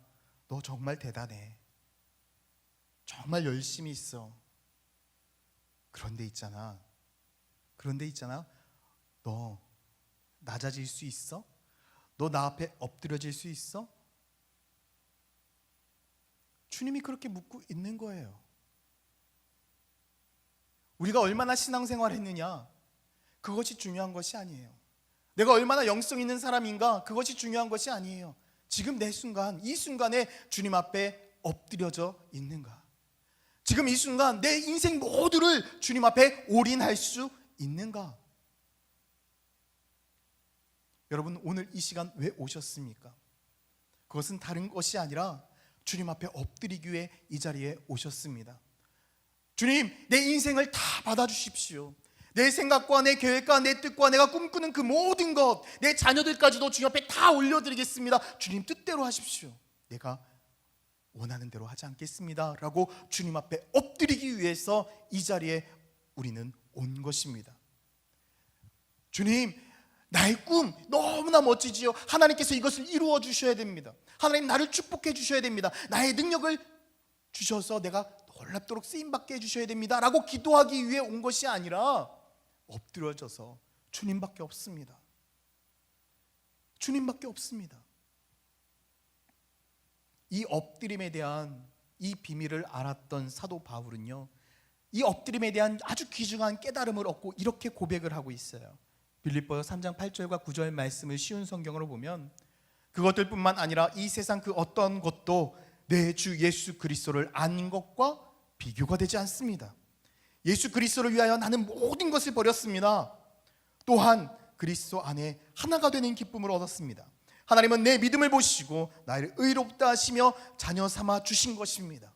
너 정말 대단해, 정말 열심히 있어. 그런데 있잖아, 너 낮아질 수 있어? 너 나 앞에 엎드려질 수 있어? 주님이 그렇게 묻고 있는 거예요. 우리가 얼마나 신앙생활을 했느냐, 그것이 중요한 것이 아니에요. 내가 얼마나 영성 있는 사람인가, 그것이 중요한 것이 아니에요. 지금 내 순간, 이 순간에 주님 앞에 엎드려져 있는가? 지금 이 순간 내 인생 모두를 주님 앞에 올인할 수 있는가? 여러분 오늘 이 시간 왜 오셨습니까? 그것은 다른 것이 아니라 주님 앞에 엎드리기 위해 이 자리에 오셨습니다. 주님, 내 인생을 다 받아주십시오. 내 생각과 내 계획과 내 뜻과 내가 꿈꾸는 그 모든 것, 내 자녀들까지도 주님 앞에 다 올려드리겠습니다. 주님 뜻대로 하십시오. 내가 원하는 대로 하지 않겠습니다 라고 주님 앞에 엎드리기 위해서 이 자리에 우리는 온 것입니다. 주님, 나의 꿈 너무나 멋지지요. 하나님께서 이것을 이루어 주셔야 됩니다. 하나님 나를 축복해 주셔야 됩니다. 나의 능력을 주셔서 내가 놀랍도록 쓰임받게 해주셔야 됩니다 라고 기도하기 위해 온 것이 아니라 엎드려져서 주님밖에 없습니다. 주님밖에 없습니다. 이 엎드림에 대한 이 비밀을 알았던 사도 바울은요, 이 엎드림에 대한 아주 귀중한 깨달음을 얻고 이렇게 고백을 하고 있어요. 빌립보서 3장 8절과 9절 말씀을 쉬운 성경으로 보면 그것들뿐만 아니라 이 세상 그 어떤 것도 내 주 예수 그리스도를 아는 것과 비교가 되지 않습니다. 예수 그리스도를 위하여 나는 모든 것을 버렸습니다. 또한 그리스도 안에 하나가 되는 기쁨을 얻었습니다. 하나님은 내 믿음을 보시고 나를 의롭다 하시며 자녀 삼아 주신 것입니다.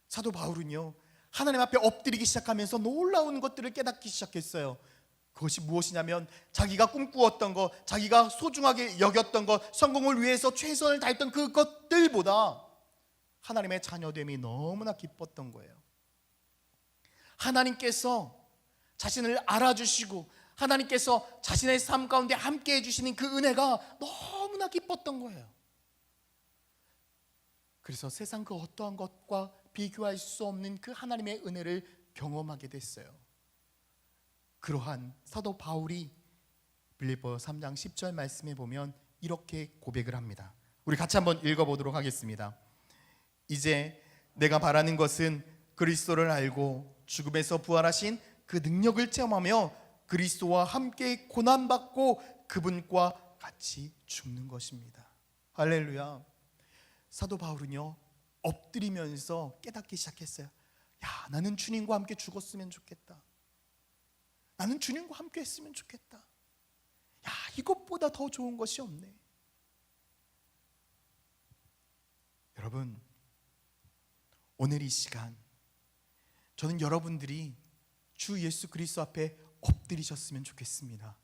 사도 바울은요, 하나님 앞에 엎드리기 시작하면서 놀라운 것들을 깨닫기 시작했어요. 그것이 무엇이냐면 자기가 꿈꾸었던 것, 자기가 소중하게 여겼던 것, 성공을 위해서 최선을 다했던 그것들보다 하나님의 자녀됨이 너무나 기뻤던 거예요. 하나님께서 자신을 알아주시고 하나님께서 자신의 삶 가운데 함께 해주시는 그 은혜가 너무나 기뻤던 거예요. 그래서 세상 그 어떠한 것과 비교할 수 없는 그 하나님의 은혜를 경험하게 됐어요. 그러한 사도 바울이 빌립보서 3장 10절 말씀에 보면 이렇게 고백을 합니다. 우리 같이 한번 읽어보도록 하겠습니다. 이제 내가 바라는 것은 그리스도를 알고 죽음에서 부활하신 그 능력을 체험하며 그리스도와 함께 고난받고 그분과 같이 죽는 것입니다. 할렐루야. 사도 바울은요, 엎드리면서 깨닫기 시작했어요. 야, 나는 주님과 함께 죽었으면 좋겠다. 나는 주님과 함께 했으면 좋겠다. 야, 이것보다 더 좋은 것이 없네. 여러분, 오늘 이 시간 저는 여러분들이 주 예수 그리스도 앞에 엎드리셨으면 좋겠습니다.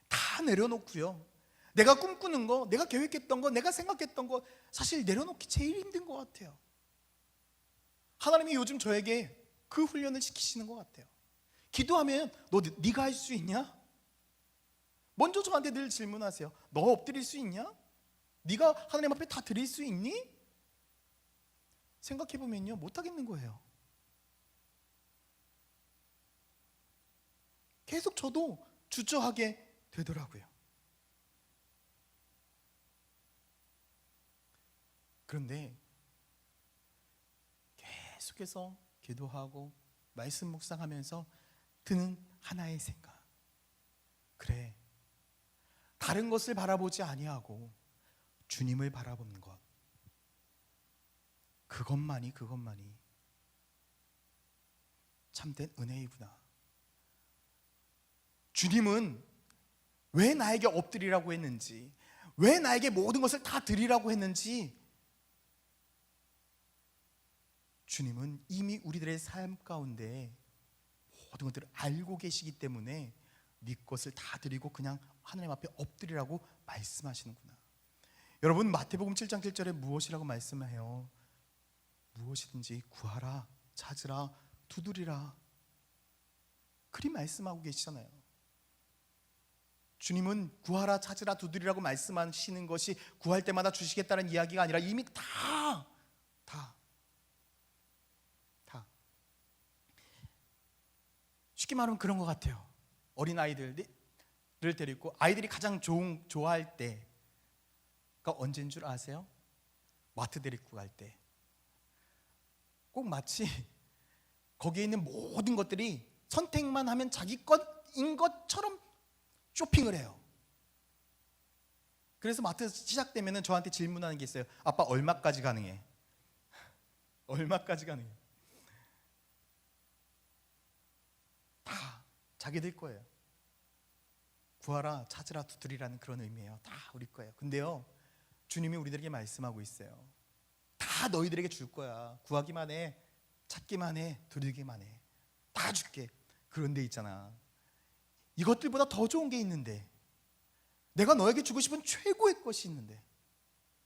다 내려놓고요, 내가 꿈꾸는 거, 내가 계획했던 거, 내가 생각했던 거 사실 내려놓기 제일 힘든 것 같아요. 하나님이 요즘 저에게 그 훈련을 시키시는 것 같아요. 기도하면 너 네가 할 수 있냐? 먼저 저한테 늘 질문하세요. 너 엎드릴 수 있냐? 네가 하나님 앞에 다 드릴 수 있니? 생각해보면요, 못하겠는 거예요. 계속 저도 주저하게 되더라고요. 그런데 계속해서 기도하고 말씀 묵상하면서 드는 하나의 생각, 그래, 다른 것을 바라보지 아니하고 주님을 바라보는 것, 그것만이 참된 은혜이구나. 주님은 왜 나에게 엎드리라고 했는지, 왜 나에게 모든 것을 다 드리라고 했는지, 주님은 이미 우리들의 삶 가운데 모든 것들을 알고 계시기 때문에 네 것을 다 드리고 그냥 하나님 앞에 엎드리라고 말씀하시는구나. 여러분, 마태복음 7장 7절에 무엇이라고 말씀해요? 무엇이든지 구하라, 찾으라, 두드리라, 그리 말씀하고 계시잖아요. 주님은 구하라, 찾으라, 두드리라고 말씀하시는 것이 구할 때마다 주시겠다는 이야기가 아니라 이미 다 쉽게 말하면 그런 것 같아요. 어린아이들을 데리고 아이들이 가장 좋아할 때가 언제인 줄 아세요? 마트 데리고 갈 때. 꼭 마치 거기에 있는 모든 것들이 선택만 하면 자기 것인 것처럼 쇼핑을 해요. 그래서 마트 시작되면 저한테 질문하는 게 있어요. 아빠, 얼마까지 가능해? 얼마까지 가능해? 다 자기들 거예요. 구하라, 찾으라, 두드리라는 그런 의미예요. 다 우리 거예요. 근데요, 주님이 우리들에게 말씀하고 있어요. 다 너희들에게 줄 거야. 구하기만 해, 찾기만 해, 두드리기만 해. 다 줄게. 그런데 있잖아, 이것들보다 더 좋은 게 있는데, 내가 너에게 주고 싶은 최고의 것이 있는데,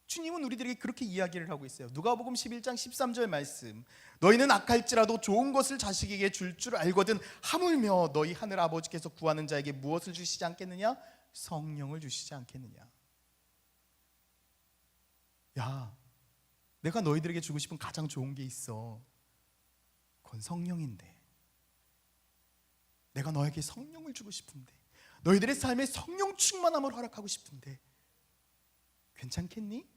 주님은 우리들에게 그렇게 이야기를 하고 있어요. 누가복음 11장 13절 말씀, 너희는 악할지라도 좋은 것을 자식에게 줄 줄 알거든 하물며 너희 하늘 아버지께서 구하는 자에게 무엇을 주시지 않겠느냐? 성령을 주시지 않겠느냐. 야, 내가 너희들에게 주고 싶은 가장 좋은 게 있어. 그건 성령인데, 내가 너에게 성령을 주고 싶은데, 너희들의 삶에 성령 충만함을 허락하고 싶은데 괜찮겠니?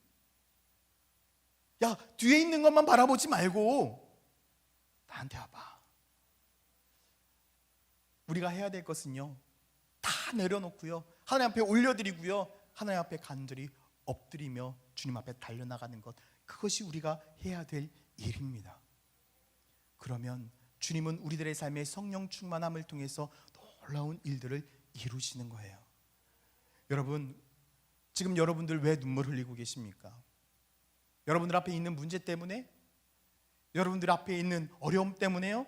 야, 뒤에 있는 것만 바라보지 말고 나한테 와봐. 우리가 해야 될 것은요, 다 내려놓고요, 하나님 앞에 올려드리고요, 하나님 앞에 간절히 엎드리며 주님 앞에 달려나가는 것, 그것이 우리가 해야 될 일입니다. 그러면 주님은 우리들의 삶에 성령 충만함을 통해서 놀라운 일들을 이루시는 거예요. 여러분, 지금 여러분들 왜 눈물 흘리고 계십니까? 여러분들 앞에 있는 문제 때문에? 여러분들 앞에 있는 어려움 때문에요?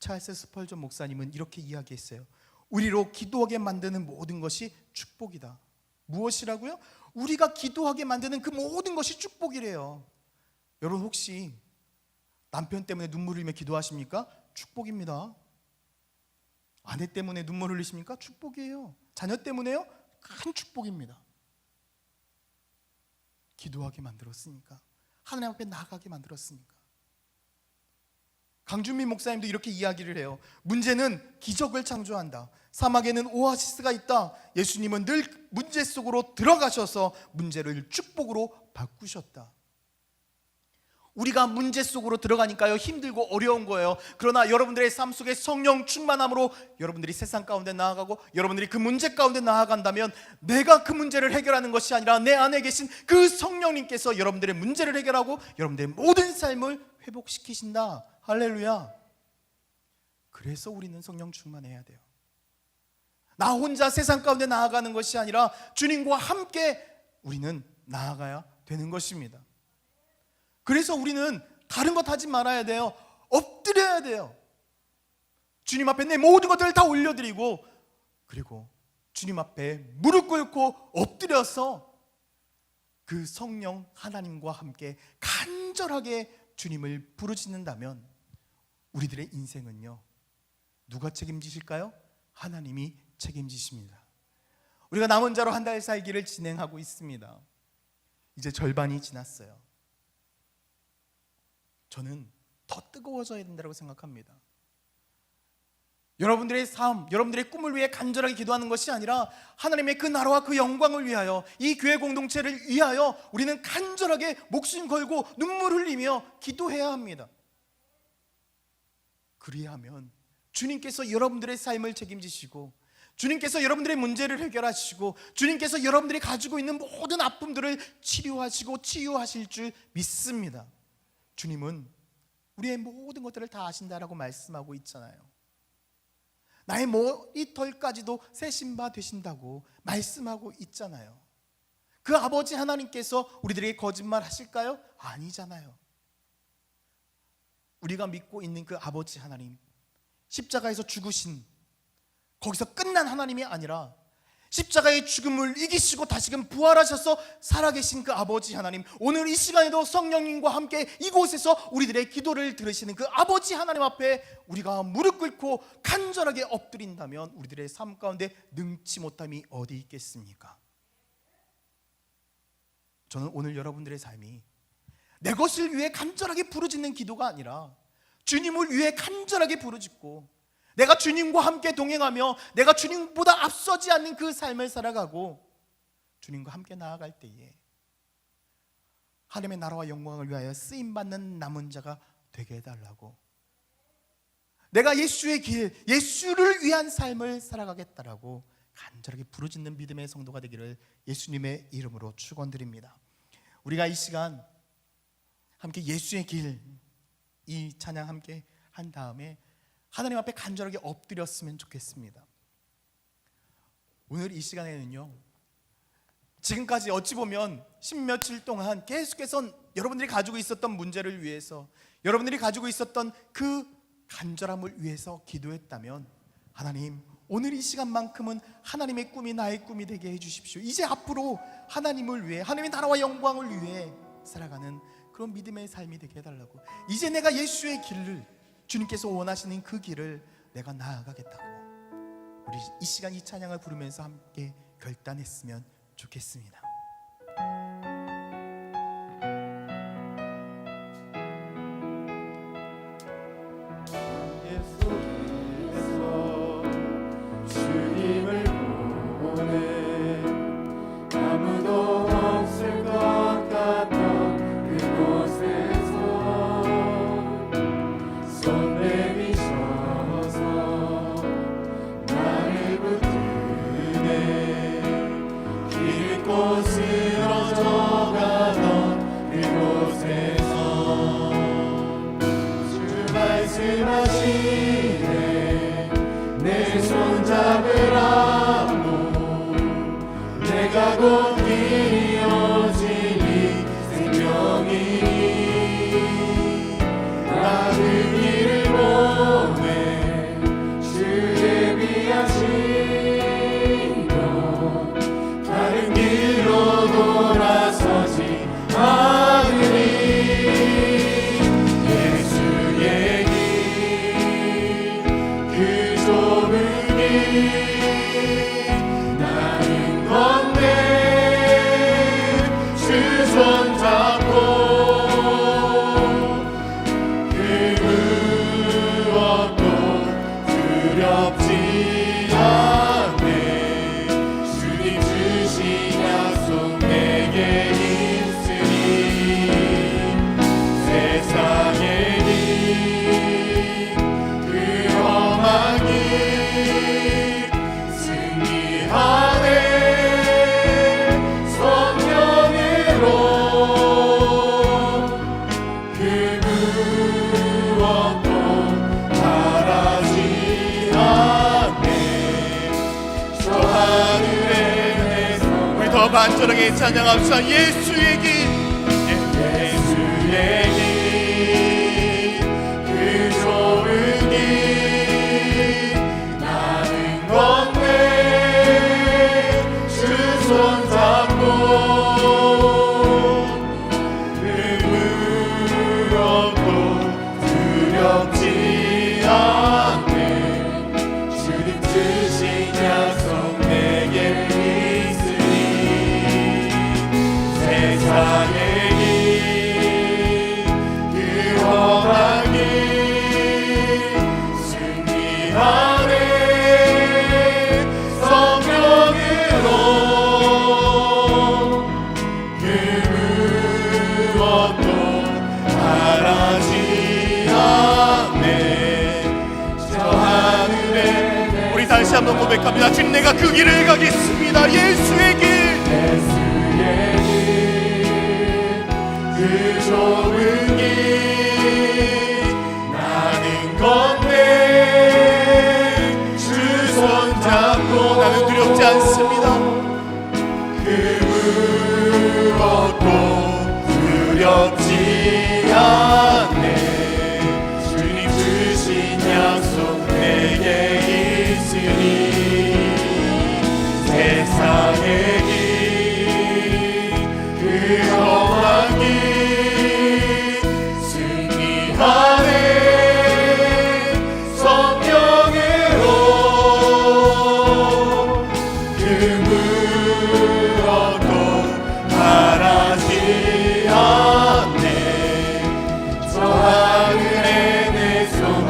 찰스 스펄전 목사님은 이렇게 이야기했어요. 우리로 기도하게 만드는 모든 것이 축복이다. 무엇이라고요? 우리가 기도하게 만드는 그 모든 것이 축복이래요. 여러분, 혹시 남편 때문에 눈물 흘리며 기도하십니까? 축복입니다. 아내 때문에 눈물 흘리십니까? 축복이에요. 자녀 때문에요? 큰 축복입니다. 기도하게 만들었으니까, 하나님 앞에 나가게 만들었으니까. 강준민 목사님도 이렇게 이야기를 해요. 문제는 기적을 창조한다. 사막에는 오아시스가 있다. 예수님은 늘 문제 속으로 들어가셔서 문제를 축복으로 바꾸셨다. 우리가 문제 속으로 들어가니까요, 힘들고 어려운 거예요. 그러나 여러분들의 삶 속에 성령 충만함으로 여러분들이 세상 가운데 나아가고 여러분들이 그 문제 가운데 나아간다면, 내가 그 문제를 해결하는 것이 아니라 내 안에 계신 그 성령님께서 여러분들의 문제를 해결하고 여러분들의 모든 삶을 회복시키신다. 할렐루야. 그래서 우리는 성령 충만해야 돼요. 나 혼자 세상 가운데 나아가는 것이 아니라 주님과 함께 우리는 나아가야 되는 것입니다. 그래서 우리는 다른 것 하지 말아야 돼요. 엎드려야 돼요. 주님 앞에 내 모든 것들을 다 올려드리고, 그리고 주님 앞에 무릎 꿇고 엎드려서 그 성령 하나님과 함께 간절하게 주님을 부르짖는다면 우리들의 인생은요, 누가 책임지실까요? 하나님이 책임지십니다. 우리가 남은 자로 한 달 살기를 진행하고 있습니다. 이제 절반이 지났어요. 저는 더 뜨거워져야 된다고 생각합니다. 여러분들의 삶, 여러분들의 꿈을 위해 간절하게 기도하는 것이 아니라 하나님의 그 나라와 그 영광을 위하여, 이 교회 공동체를 위하여 우리는 간절하게 목숨 걸고 눈물 흘리며 기도해야 합니다. 그리하면 주님께서 여러분들의 삶을 책임지시고, 주님께서 여러분들의 문제를 해결하시고, 주님께서 여러분들이 가지고 있는 모든 아픔들을 치료하시고 치유하실 줄 믿습니다. 주님은 우리의 모든 것들을 다 아신다라고 말씀하고 있잖아요. 나의 머리털까지도 세신 바 되신다고 말씀하고 있잖아요. 그 아버지 하나님께서 우리들에게 거짓말 하실까요? 아니잖아요. 우리가 믿고 있는 그 아버지 하나님, 십자가에서 죽으신, 거기서 끝난 하나님이 아니라 십자가의 죽음을 이기시고 다시금 부활하셔서 살아계신 그 아버지 하나님, 오늘 이 시간에도 성령님과 함께 이곳에서 우리들의 기도를 들으시는 그 아버지 하나님 앞에 우리가 무릎 꿇고 간절하게 엎드린다면 우리들의 삶 가운데 능치 못함이 어디 있겠습니까? 저는 오늘 여러분들의 삶이 내 것을 위해 간절하게 부르짖는 기도가 아니라 주님을 위해 간절하게 부르짖고, 내가 주님과 함께 동행하며 내가 주님보다 앞서지 않는 그 삶을 살아가고 주님과 함께 나아갈 때에 하나님의 나라와 영광을 위하여 쓰임받는 남은 자가 되게 해달라고, 내가 예수의 길, 예수를 위한 삶을 살아가겠다라고 간절하게 부르짖는 믿음의 성도가 되기를 예수님의 이름으로 축원드립니다. 우리가 이 시간 함께 예수의 길, 이 찬양 함께 한 다음에 하나님 앞에 간절하게 엎드렸으면 좋겠습니다. 오늘 이 시간에는요, 지금까지 어찌 보면 십며칠 동안 계속해서 여러분들이 가지고 있었던 문제를 위해서, 여러분들이 가지고 있었던 그 간절함을 위해서 기도했다면, 하나님 오늘 이 시간만큼은 하나님의 꿈이 나의 꿈이 되게 해주십시오. 이제 앞으로 하나님을 위해, 하나님의 나라와 영광을 위해 살아가는 그런 믿음의 삶이 되게 해달라고, 이제 내가 예수의 길을, 주님께서 원하시는 그 길을 내가 나아가겠다고, 우리 이 시간 이 찬양을 부르면서 함께 결단했으면 좋겠습니다. 예수께서 주님을 보내 아무도 없을 것 같던 그곳에서 손 내미셔서 나를 붙드네. 길 곳으로 져가던 그곳에서 주 말씀하시네. 내 손잡으라고 내가 곧 길이 오지니 생명이니 나 그 길을 보내 주 예비하시며 다른 길로 돌아서지 않으니 예수의 길 그 좁은 길 나는 건데 주 손잡고 그 무엇도 두렵지 않네. 주님 주신 약속 내게 있으니 세상의 길 그 험한 길 승리하네. 성령으로 그 무엇도 바라지 않네. 저 하늘에 내서 우리 더 간절하게 찬양합시다. 예수의 길, 예수의 길 그 좁은 길 나는 건데 주 손잡고 그 무엇도 두렵지 않네. 주님 주신 약속 내게 승리하네 성령으로 그 무엇도 바라지 않네 저 하늘에. 우리 다시 한번 고백합니다. 주님, 내가 그 길을 가겠습니다. 예수의 길. 그 좋은 길 나는 건네 주 손잡고 나는 두렵지 않습니다. 그 무엇도 두렵지 않네 주님 주신 약속 내게 있으니 세상의 길 험한 길 승리하네 성령으로 그 무엇도 바라지 않네 저 하늘에 내 소망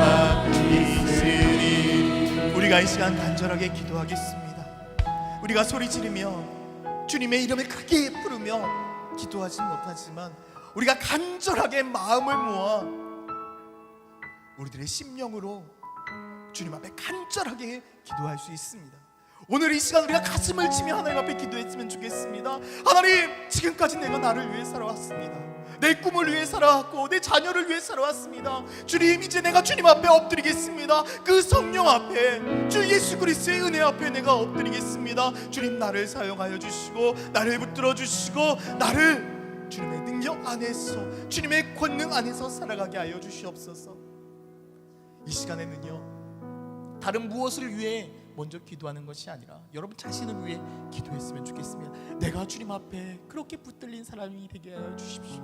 있으니. 우리가 이 시간 간절하게 기도하겠습니다. 우리가 소리 지르며 주님의 이름을 크게 부르며 기도하지 못하지만 우리가 간절하게 마음을 모아 우리들의 심령으로 주님 앞에 간절하게 기도할 수 있습니다. 오늘 이 시간 우리가 가슴을 치며 하나님 앞에 기도했으면 좋겠습니다. 하나님, 지금까지 내가 나를 위해 살아왔습니다. 내 꿈을 위해 살아왔고 내 자녀를 위해 살아왔습니다. 주님, 이제 내가 주님 앞에 엎드리겠습니다. 그 성령 앞에, 주 예수 그리스도의 은혜 앞에 내가 엎드리겠습니다. 주님, 나를 사용하여 주시고 나를 붙들어 주시고 나를 주님의 능력 안에서, 주님의 권능 안에서 살아가게 하여 주시옵소서. 이 시간에는요, 다른 무엇을 위해 먼저 기도하는 것이 아니라 여러분 자신을 위해 기도했으면 좋겠습니다. 내가 주님 앞에 그렇게 붙들린 사람이 되게 하여 주십시오.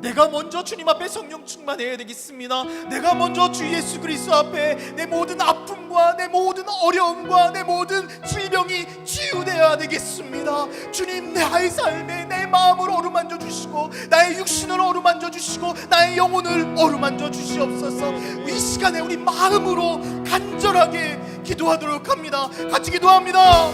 내가 먼저 주님 앞에 성령 충만해야 되겠습니다. 내가 먼저 주 예수 그리스도 앞에 내 모든 아픔과 내 모든 어려움과 내 모든 질병이 치유되어야 되겠습니다. 주님, 나의 삶에 내 마음을 어루만져 주시고 나의 육신을 어루만져 주시고 나의 영혼을 어루만져 주시옵소서. 이 시간에 우리 마음으로 간절하게 기도하도록 합니다. 같이 기도합니다.